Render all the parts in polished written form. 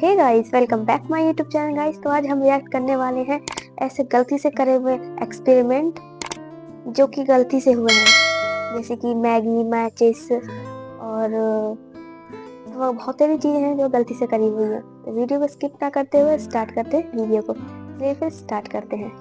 Hey guys, welcome back my YouTube channel guys. तो आज हम रिएक्ट करने वाले हैं ऐसे गलती से करे हुए एक्सपेरिमेंट जो कि गलती से हुए हैं, जैसे कि मैगी, मैचेस और बहुत सारी चीज़ें हैं जो गलती से करी हुई हैं। तो वीडियो को स्किप ना करते हुए स्टार्ट करते हैं वीडियो को। चलिए फिर स्टार्ट करते हैं।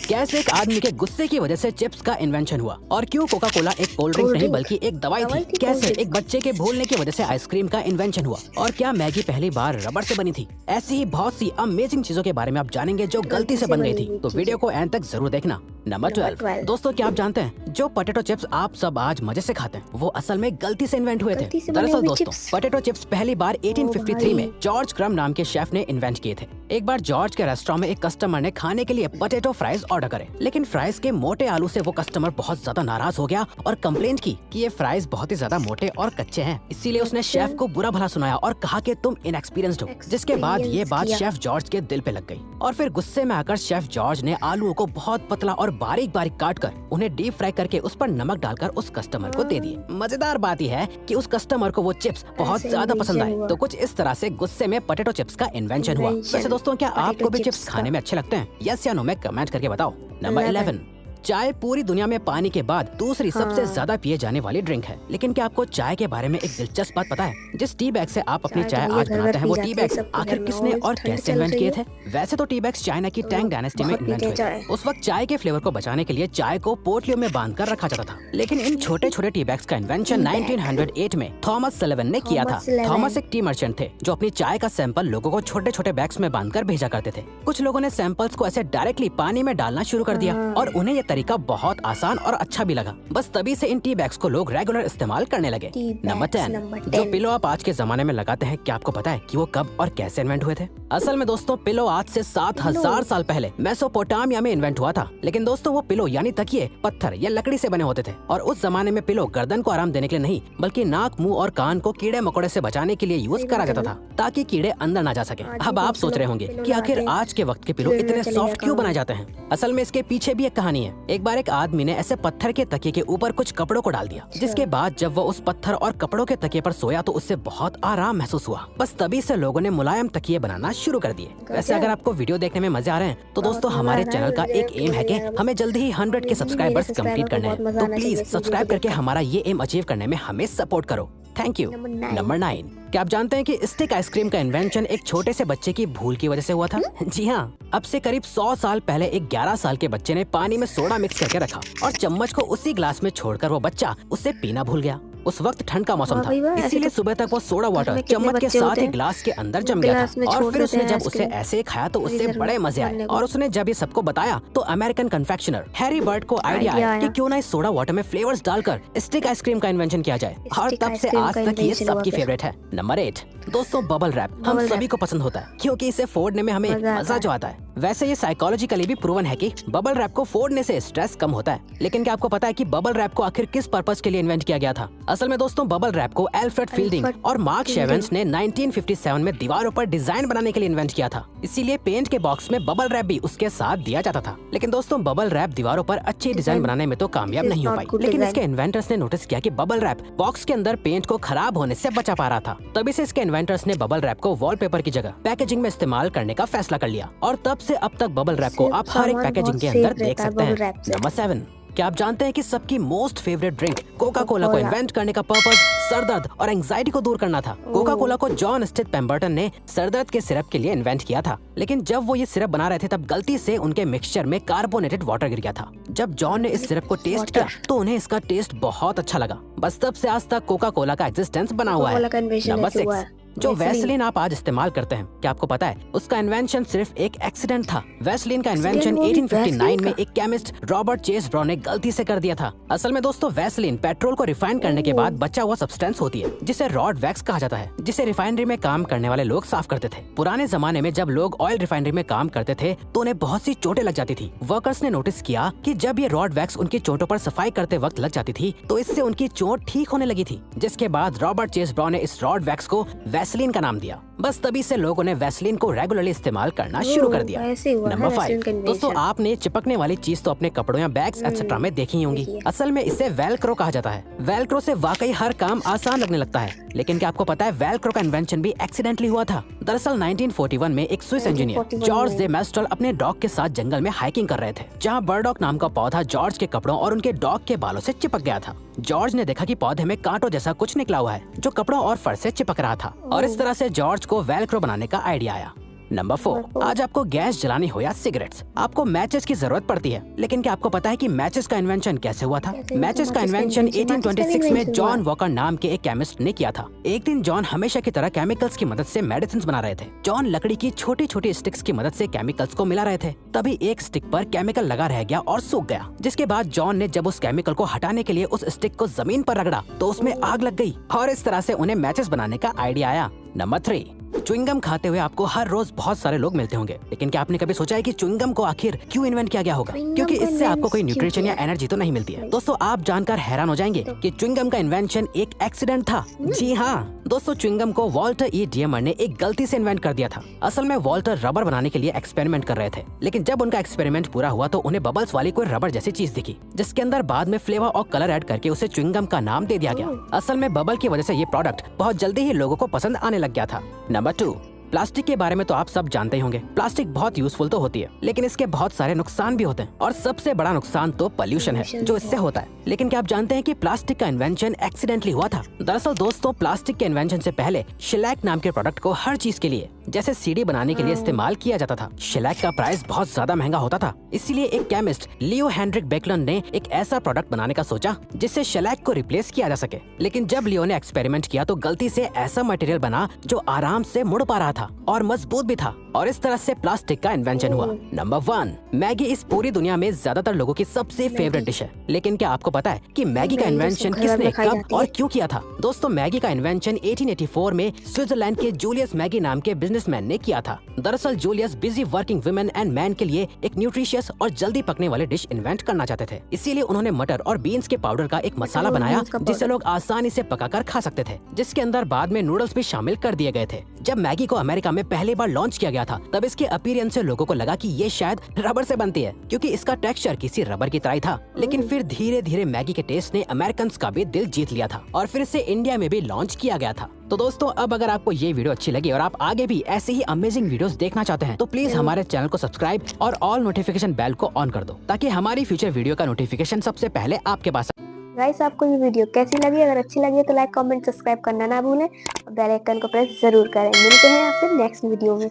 कैसे एक आदमी के गुस्से की वजह से चिप्स का इन्वेंशन हुआ और क्यों कोका कोला एक कोल्ड ड्रिंक नहीं बल्कि एक दवाई थी। कैसे एक बच्चे के भूलने की वजह से आइसक्रीम का इन्वेंशन हुआ और क्या मैगी पहली बार रबड़ से बनी थी। ऐसी ही बहुत सी अमेजिंग चीजों के बारे में आप जानेंगे जो गलती से बन गई थी। तो वीडियो को एंड तक जरूर देखना। नंबर 12। दोस्तों, क्या आप जानते हैं जो पोटैटो चिप्स आप सब आज मजे से खाते हैं वो असल में गलती से इन्वेंट हुए थे। दरअसल दोस्तों, पोटैटो चिप्स पहली बार 1853 में जॉर्ज क्रम नाम के शेफ ने इन्वेंट किए थे। एक बार जॉर्ज के रेस्टोरेंट में एक कस्टमर ने खाने के लिए पोटैटो फ्राइज ऑर्डर करे, लेकिन फ्राइज के मोटे आलू से वो कस्टमर बहुत ज्यादा नाराज हो गया और कंप्लेंट की कि ये फ्राइज बहुत ही ज्यादा मोटे और कच्चे हैं। इसीलिए उसने शेफ को बुरा भला सुनाया और कहा कि तुम इनएक्सपीरियंस्ड हो। जिसके बाद ये बात शेफ जॉर्ज के दिल पे लग गई और फिर गुस्से में आकर शेफ जॉर्ज ने आलूओं को बहुत पतला और बारीक बारीक काट कर उन्हें डीप फ्राई करके उस पर नमक डालकर उस कस्टमर को दे दिए। मजेदार बात यह है कि उस कस्टमर को वो चिप्स बहुत ज्यादा पसंद आए। तो कुछ इस तरह से गुस्से में पोटैटो चिप्स का इन्वेंशन हुआ। वैसे दोस्तों, क्या आपको भी चिप्स खाने में अच्छे लगते हैं? यस या नो में कमेंट करके बताओ। नंबर 11। चाय पूरी दुनिया में पानी के बाद दूसरी सबसे ज्यादा पिए जाने वाली ड्रिंक है। लेकिन क्या आपको चाय के बारे में एक दिलचस्प बात पता है? जिस टी बैग से आप अपनी चाय आज बनाते हैं वो टी बैग्स आखिर किसने और कैसे इन्वेंट किए थे? वैसे तो टी बैग्स चाइना की टैंग डायनेस्टी में इन्वेंट हुए थे। उस वक्त चाय के फ्लेवर को बचाने के लिए चाय को पोटलियों में बांध कर रखा जाता था। लेकिन इन छोटे छोटे टी बैग्स का इन्वेंशन 1908 में थॉमस सलिवन ने किया था। थॉमस एक टी मर्चेंट थे जो अपनी चाय का सैंपल लोगों को छोटे छोटे बैग्स में बांधकर भेजा करते थे। कुछ लोगों ने सैंपल्स को ऐसे डायरेक्टली पानी में डालना शुरू कर दिया और उन्हें यह तरीका बहुत आसान और अच्छा भी लगा। बस तभी से इन टी बैग्स को लोग रेगुलर इस्तेमाल करने लगे। नंबर 10। जो पिलो आप आज के जमाने में लगाते हैं, क्या आपको पता है कि वो कब और कैसे इन्वेंट हुए थे? असल में दोस्तों, पिलो आज से 7000 साल पहले मेसोपोटामिया में इन्वेंट हुआ था। लेकिन दोस्तों, वो पिलो यानी तकिए पत्थर या लकड़ी से बने होते थे और उस जमाने में पिलो गर्दन को आराम देने के लिए नहीं बल्कि नाक, मुंह और कान को कीड़े मकोड़े से बचाने के लिए यूज करा जाता था ताकि कीड़े अंदर ना जा सके। अब आप सोच रहे होंगे कि आखिर आज के वक्त के पिलो इतने सॉफ्ट क्यों बनाए जाते हैं? असल में इसके पीछे भी एक कहानी है। एक बार एक आदमी ने ऐसे पत्थर के तकिए के ऊपर कुछ कपड़ों को डाल दिया, जिसके बाद जब वो उस पत्थर और कपड़ों के तकिए पर सोया तो उससे बहुत आराम महसूस हुआ। बस तभी से लोगों ने मुलायम तकिए बनाना शुरू कर दिए। वैसे अगर आपको वीडियो देखने में मजे आ रहे हैं तो दोस्तों, हमारे चैनल का एक एम है कि हमें जल्दी ही 100 के सब्सक्राइबर्स कंप्लीट करने हैं। तो प्लीज सब्सक्राइब करके हमारा ये एम अचीव करने में हमें सपोर्ट करो। Thank you. नंबर 9। क्या आप जानते हैं कि स्टिक आइसक्रीम का इन्वेंशन एक छोटे से बच्चे की भूल की वजह से हुआ था? जी हाँ, अब से करीब 100 साल पहले एक 11 साल के बच्चे ने पानी में सोडा मिक्स करके रखा और चम्मच को उसी ग्लास में छोड़कर वो बच्चा उसे पीना भूल गया। उस वक्त ठंड का मौसम था, इसीलिए सुबह तक वो सोडा वाटर चम्मच के साथ ही ग्लास के अंदर जम गया था। और फिर उसने जब उसे ऐसे खाया तो उससे बड़े मजे आए और उसने जब ये सबको बताया तो अमेरिकन कन्फेक्शनर हैरी बर्ट को आइडिया आया कि क्यों ना इस सोडा वाटर में फ्लेवर्स डालकर स्टिक आइसक्रीम का इन्वेंशन किया जाए और तब से आज तक ये सबकी फेवरेट है। नंबर 8। दोस्तों, बबल रैप हम सभी को पसंद होता है क्योंकि इसे फोड़ने में हमें मजा जो आता है। वैसे ये साइकोलॉजिकली भी प्रूवन है कि बबल रैप को फोड़ने से स्ट्रेस कम होता है। लेकिन क्या आपको पता है कि बबल रैप को आखिर किस पर्पस के लिए इन्वेंट किया गया था? असल में दोस्तों, बबल रैप को एल्फ्रेड फील्डिंग और मार्क शेवेंस ने 1957 में दीवारों पर डिजाइन बनाने के लिए इन्वेंट किया था। इसीलिए पेंट के बॉक्स में बबल रैप भी उसके साथ दिया जाता था। लेकिन दोस्तों, बबल रैप दीवारों पर अच्छी डिजाइन बनाने में तो कामयाब नहीं हो पाई। लेकिन इसके इन्वेंटर्स ने नोटिस किया कि बबल रैप बॉक्स के अंदर पेंट को खराब होने से बचा पा रहा था। तभी से इसके इन्वेंटर्स ने बबल रैप को वॉलपेपर की जगह पैकेजिंग में इस्तेमाल करने का फैसला कर लिया और तब से अब तक बबल रैप को आप हर एक पैकेजिंग के अंदर देख सकते हैं। नंबर 7। क्या आप जानते हैं कि सबकी most favourite drink Coca Cola को इन्वेंट करने का पर्पस सरदर्द और एंजाइटी को दूर करना था? कोका कोला को जॉन स्टिथ पेम्बर्टन ने सरदर्द के सिरप के लिए इन्वेंट किया था। लेकिन जब वो ये सिरप बना रहे थे तब गलती से उनके मिक्सचर में कार्बोनेटेड वाटर गिर गया था। जब जॉन ने इस सिरप को टेस्ट किया तो उन्हें इसका टेस्ट बहुत अच्छा लगा। बस तब से आज तक कोका कोला का एग्जिस्टेंस बना हुआ है। नंबर 6। जो वैसलीन आप आज इस्तेमाल करते हैं, क्या आपको पता है उसका इन्वेंशन सिर्फ एक एक्सीडेंट था? वैसलीन का इन्वेंशन 1859 में एक केमिस्ट रॉबर्ट चेस ब्राउन ने गलती से कर दिया था। असल में दोस्तों, वैसलीन पेट्रोल को रिफाइन करने के बाद बचा हुआ सब्सटेंस होती है जिसे रॉड वैक्स कहा जाता है, जिसे रिफाइनरी में काम करने वाले लोग साफ करते थे। पुराने जमाने में जब लोग ऑयल रिफाइनरी में काम करते थे तो उन्हें बहुत सी चोटें लग जाती थी। वर्कर्स ने नोटिस किया कि जब ये रॉड वैक्स उनकी चोटों पर सफाई करते वक्त लग जाती थी तो इससे उनकी चोट ठीक होने लगी थी। जिसके बाद रॉबर्ट चेस ब्राउन ने इस रॉड वैक्स को वैसलीन का नाम दिया। बस तभी से लोगों ने वैसलीन को रेगुलरली इस्तेमाल करना शुरू कर दिया। नंबर 5, दोस्तों आपने चिपकने वाली चीज तो अपने कपड़ों या बैग्स एक्सेट्रा में देखी ही होंगी। असल में इसे वेलक्रो कहा जाता है। वेलक्रो से वाकई हर काम आसान लगने लगता है, लेकिन क्या आपको पता है वेलक्रो का इन्वेंशन भी एक्सीडेंटली हुआ था। दरअसल 1941 में एक स्विस इंजीनियर जॉर्ज दे मेस्ट्रल अपने डॉग के साथ जंगल में हाइकिंग कर रहे थे, जहाँ बर्डॉग नाम का पौधा जॉर्ज के कपड़ों और उनके डॉग के बालों से चिपक गया था। जॉर्ज ने देखा कि पौधे में कांटों जैसा कुछ निकला हुआ है जो कपड़ों और फर से चिपक रहा था, और इस तरह से जॉर्ज को वेलक्रो बनाने का आइडिया आया। नंबर 4, आज आपको गैस जलानी हो या सिगरेट्स, आपको मैचेस की जरूरत पड़ती है। लेकिन क्या आपको पता है कि मैचेस का इन्वेंशन कैसे हुआ था? मैचेस का इन्वेंशन 1826 में जॉन वॉकर नाम के एक केमिस्ट ने किया था। एक दिन जॉन हमेशा की तरह केमिकल्स की मदद से मेडिसिन बना रहे थे। जॉन लकड़ी की छोटी छोटी स्टिक्स की मदद से केमिकल्स को मिला रहे थे। तभी एक स्टिक पर केमिकल लगा रह गया और सूख गया, जिसके बाद जॉन ने जब उस केमिकल को हटाने के लिए उस स्टिक को जमीन पर रगड़ा तो उसमें आग लग गई, और इस तरह से उन्हें मैचेस बनाने का आइडिया आया। नंबर 3, च्युइंगम खाते हुए आपको हर रोज बहुत सारे लोग मिलते होंगे, लेकिन क्या आपने कभी सोचा है कि च्युइंगम को आखिर क्यों इन्वेंट किया गया होगा? क्योंकि इससे आपको कोई न्यूट्रिशन या एनर्जी तो नहीं मिलती है। दोस्तों आप जानकर हैरान हो जाएंगे कि च्युइंगम का इन्वेंशन एक एक्सीडेंट था। जी हाँ दोस्तों, च्युइंगम को वॉल्टर ई डियमर ने एक गलती से इन्वेंट कर दिया था। असल में वॉल्टर रबर बनाने के लिए एक्सपेरिमेंट कर रहे थे, लेकिन जब उनका एक्सपेरिमेंट पूरा हुआ तो उन्हें बबल्स वाली कोई रबर जैसी चीज दिखी, जिसके अंदर बाद में फ्लेवर और कलर ऐड करके उसे च्युइंगम का नाम दे दिया गया। असल में बबल की वजह से ये प्रोडक्ट बहुत जल्दी ही लोगों को पसंद आने लग गया था। नंबर 2, प्लास्टिक के बारे में तो आप सब जानते ही होंगे। प्लास्टिक बहुत यूजफुल तो होती है, लेकिन इसके बहुत सारे नुकसान भी होते हैं, और सबसे बड़ा नुकसान तो पोल्यूशन है जो इससे होता है। लेकिन क्या आप जानते हैं कि प्लास्टिक का इन्वेंशन एक्सीडेंटली हुआ था? दरअसल दोस्तों प्लास्टिक के इन्वेंशन से पहले शेलैक नाम के प्रोडक्ट को हर चीज के लिए, जैसे सीडी बनाने के लिए इस्तेमाल किया जाता था। शेलैक का प्राइस बहुत ज्यादा महंगा होता था, इसीलिए एक केमिस्ट लियो हेनरिक बेकलन ने एक ऐसा प्रोडक्ट बनाने का सोचा जिससे शेलैक को रिप्लेस किया जा सके। लेकिन जब लियो ने एक्सपेरिमेंट किया तो गलती से ऐसा मटेरियल बना जो आराम से मुड़ पा रहा था और मजबूत भी था, और इस तरह से प्लास्टिक का इन्वेंशन हुआ। नंबर 1, मैगी इस पूरी दुनिया में ज्यादातर लोगों की सबसे फेवरेट डिश है। लेकिन क्या आपको पता है कि मैगी का इन्वेंशन किसने, कब और क्यों किया था? दोस्तों मैगी का इन्वेंशन 1884 में स्विट्जरलैंड के जूलियस मैगी नाम के बिजनेसमैन ने किया था। दरअसल Julius busy working women and man के लिए एक न्यूट्रिशियस और जल्दी पकने वाले डिश इन्वेंट करना चाहते थे, इसीलिए उन्होंने मटर और बीन्स के पाउडर का एक मसाला बनाया जिसे लोग आसानी से पकाकर खा सकते थे, जिसके अंदर बाद में नूडल्स भी शामिल कर दिए गए थे। जब मैगी को अमेरिका में पहली बार लॉन्च किया गया था तब इसके अपीयरेंस से लोगों को लगा कि ये शायद रबर से बनती है, क्योंकि इसका टेक्सचर किसी रबर की तरह था। लेकिन फिर धीरे धीरे मैगी के टेस्ट ने अमेरिकन का भी दिल जीत लिया था, और फिर इसे इंडिया में भी लॉन्च किया गया था। तो दोस्तों अब अगर आपको ये वीडियो अच्छी लगी और आप आगे भी ऐसे ही अमेजिंग वीडियोस देखना चाहते हैं तो प्लीज हमारे चैनल को सब्सक्राइब और ऑल नोटिफिकेशन बेल को ऑन कर दो, ताकि हमारी फ्यूचर वीडियो का नोटिफिकेशन सबसे पहले आपके पास। गाइस आपको ये वीडियो कैसी लगी? अगर अच्छी लगी तो लाइक कमेंट सब्सक्राइब करना ना भूलें, और बेल आइकन को प्रेस जरूर करें। मिलते हैं आपसे नेक्स्ट वीडियो में।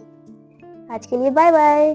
आज के लिए बाय बाय।